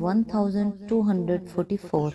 1244।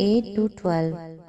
8 to 12।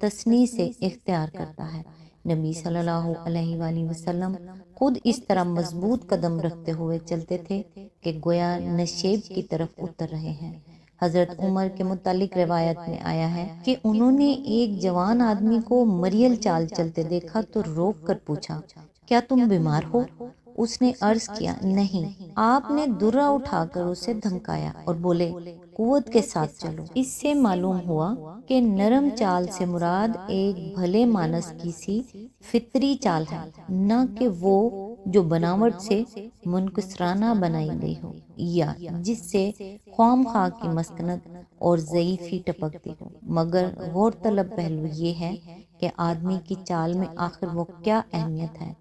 تصنیع سے اختیار کرتا ہے۔ نبی صلی اللہ علیہ وآلہ وسلم خود اس طرح مضبوط قدم رکھتے ہوئے چلتے تھے کہ گویا نشیب کی طرف اتر رہے ہیں۔ حضرت عمر کے متعلق روایت میں آیا ہے کہ انہوں نے ایک جوان آدمی کو مریل چال چلتے دیکھا تو روک کر پوچھا، کیا تم بیمار ہو؟ اس نے عرض کیا، نہیں۔ آپ نے درہ اٹھا کر اسے دھمکایا اور بولے، قوت کے ساتھ چلو۔ اس سے معلوم ہوا کہ نرم چال سے مراد ایک بھلے مانس کی سی فطری چال ہے، نہ کہ وہ جو بناوٹ سے منکسرانہ بنائی گئی ہو یا جس سے خواہ خواہ کی مسکنت اور ضعیفی ٹپکتی ہو۔ مگر غور طلب پہلو یہ ہے کہ آدمی کی چال میں آخر وہ کیا اہمیت ہے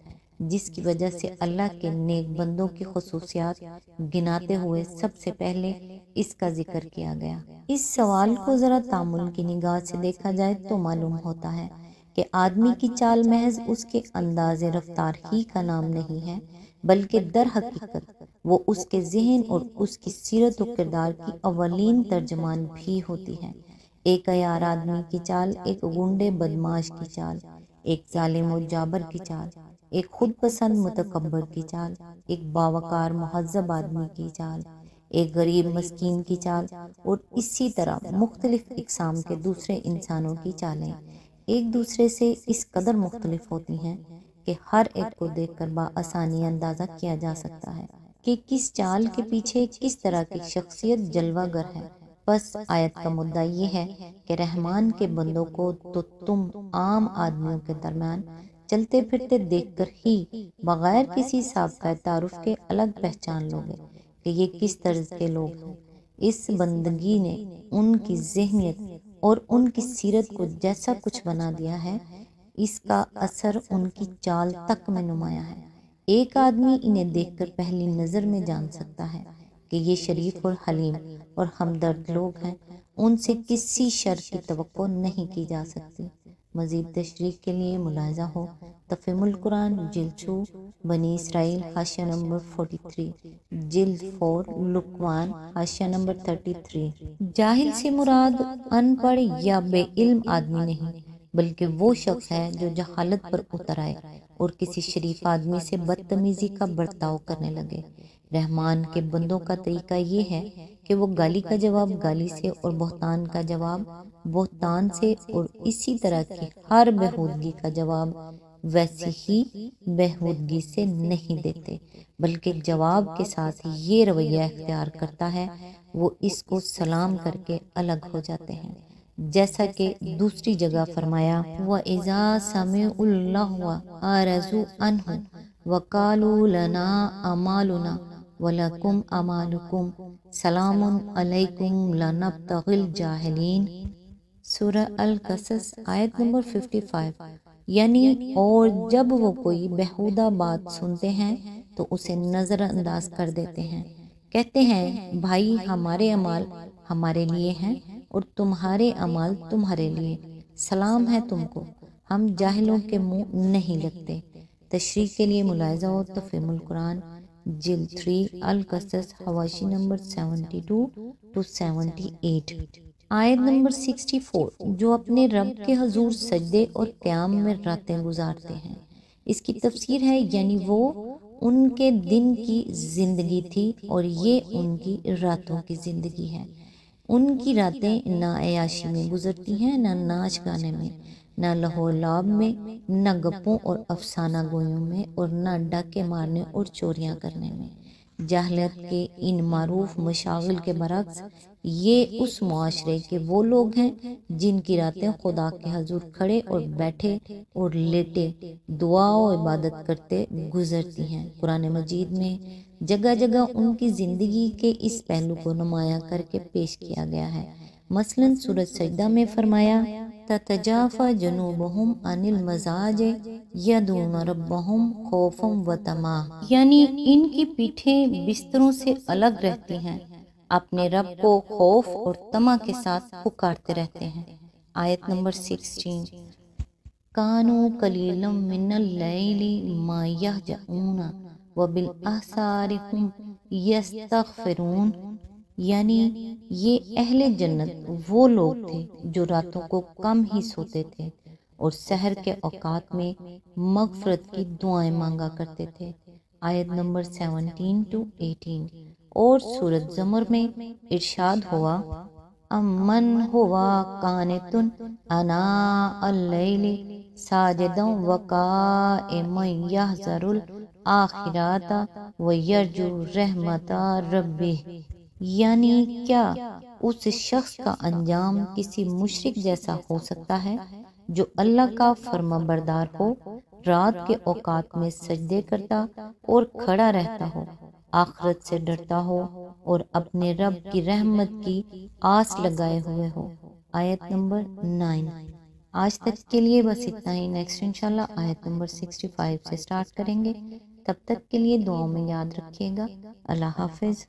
جس کی وجہ سے اللہ کے نیک بندوں کی خصوصیات گناتے ہوئے سب سے پہلے اس کا ذکر کیا گیا۔ اس سوال کو ذرا تأمل کی نگاہ سے دیکھا جائے تو معلوم ہوتا ہے کہ آدمی کی چال محض اس کے انداز رفتار ہی کا نام نہیں ہے، بلکہ در حقیقت وہ اس کے ذہن اور اس کی سیرت و کردار کی اولین ترجمان بھی ہوتی ہے۔ ایک عیار آدمی کی چال ایک غنڈے بدماش کی چال، ایک ظالم و جابر کی چال، ایک خود پسند متکبر کی چال، ایک باوقار مہذب آدمی کی چال، ایک غریب مسکین کی چال، اور اسی طرح مختلف اقسام کے دوسرے انسانوں کی چالیں ایک دوسرے سے اس قدر مختلف ہوتی ہیں کہ ہر ایک کو دیکھ کر بآسانی اندازہ کیا جا سکتا ہے کہ کس چال کے پیچھے کس طرح کی شخصیت جلوہ گر ہے۔ بس آیت کا مدعا یہ ہے کہ رحمان کے بندوں کو تو تم عام آدمیوں کے درمیان چلتے پھرتے دیکھ کر ہی بغیر کسی سابقہ تعارف کے الگ پہچان لوگے کہ یہ کس طرز کے لوگ ہیں۔ اس بندگی نے ان کی ذہنیت اور ان کی سیرت کو جیسا کچھ بنا دیا ہے، اس کا اثر ان کی چال تک میں نمایاں ہے۔ ایک آدمی انہیں دیکھ کر پہلی نظر میں جان سکتا ہے کہ یہ شریف اور حلیم اور ہمدرد لوگ ہیں، ان سے کسی شر کی توقع نہیں کی جا سکتی۔ مزید تشریح کے لیے ملاحظہ ہو تفہیم القرآن جلد 2 بنی اسرائیل حاشیہ نمبر 43، جلد 4 لقمان حاشیہ نمبر 33۔ جاہل سے مراد ان پڑھ یا بے علم آدمی نہیں، بلکہ وہ شخص ہے جو جہالت پر اتر آئے اور کسی شریف آدمی سے بدتمیزی کا برتاؤ کرنے لگے۔ رحمان کے بندوں کا طریقہ یہ ہے کہ وہ گالی کا جواب گالی سے اور بہتان کا جواب بہتان سے اور اسی طرح کی ہر بےہودگی کا جواب ویسی ہی بےہودگی سے نہیں دیتے، بلکہ جواب کے ساتھ یہ رویہ اختیار کرتا ہے، وہ اس کو سلام کر کے الگ ہو جاتے ہیں، جیسا کہ دوسری جگہ فرمایا وَإِذَا سَمِعُوا اللَّغْوَ أَعْرَضُوا عَنْهُ وَقَالُوا لَنَا أَعْمَالُنَا وَلَكُمْ أَعْمَالُكُمْ سَلَامٌ عَلَيْكُمْ لَا نَبْتَغِي الْجَاهِلِينَ۔ سورہ القصص آیت نمبر 55۔ یعنی اور جب وہ کوئی بیہودہ بات سنتے ہیں تو اسے نظر انداز کر دیتے ہیں، کہتے ہیں بھائی ہمارے اعمال ہمارے لیے ہیں اور تمہارے اعمال تمہارے لیے، سلام ہے تم کو، ہم جاہلوں کے منہ نہیں لگتے۔ تشریح کے لیے ملاحظہ ہو تفہیم القرآن جلد 3 القصص حواشی نمبر 72 to 78۔ آیت نمبر 64، جو اپنے رب کے حضور سجدے اور قیام میں راتیں گزارتے ہیں، اس کی تفسیر ہے یعنی وہ ان کے دن کی زندگی تھی اور یہ ان کی راتوں کی زندگی ہے۔ ان کی راتیں نہ عیاشی میں گزرتی ہیں، نہ ناچ گانے میں، نہ لہو لعب میں، نہ گپوں اور افسانہ گوئیوں میں، اور نہ ڈاکے مارنے اور چوریاں کرنے میں۔ جاہلیت کے ان معروف مشاغل کے برعکس یہ اس معاشرے کے وہ لوگ ہیں جن کی راتیں خدا کے حضور کھڑے اور بیٹھے اور لیٹے دعا و عبادت کرتے گزرتی ہیں۔ قرآن مجید میں جگہ جگہ ان کی زندگی کے اس پہلو کو نمایاں کر کے پیش کیا گیا ہے۔ مثلاً سورۃ سجدہ میں فرمایا تتجافی جنوبہم عن المضاجع یدعون ربہم خوفا وطمعا، یعنی ان کی پیٹھیں بستروں سے الگ رہتی ہیں، اپنے رب کو خوف اور طمع کے ساتھ پکارتے رہتے ہیں۔ آیت نمبر 16، کانوا قلیلا من اللیل ما یہجعون وبالاسحار ھم یستغفرون۔ یعنی یہ اہل جنت وہ لوگ تھے جو راتوں کو کم ہی سوتے تھے اور سحر کے اوقات میں مغفرت کی دعائیں مانگا کرتے تھے۔ آیت نمبر 17 to 18۔ اور سورۃ زمر میں ارشاد ہوا، امن ہوا قانتن اناء اللیل ساجدا وقائما یحذر الآخرۃ ویرجو رحمت ربہ، یعنی کیا اس شخص کا انجام کسی مشرک جیسا ہو سکتا ہے جو اللہ کا فرما بردار ہو، رات کے اوقات میں سجدے کرتا اور کھڑا رہتا ہو، آخرت سے ڈرتا ہو اور اپنے رب کی رحمت کی آس لگائے ہوئے ہو۔ آیت نمبر 9۔ آج تک کے لیے بس اتنا ہی، نیکسٹ انشاءاللہ آیت نمبر 65 سے سٹارٹ کریں گے۔ تب تک کے لیے دعاؤں میں یاد رکھیے گا۔ اللہ حافظ۔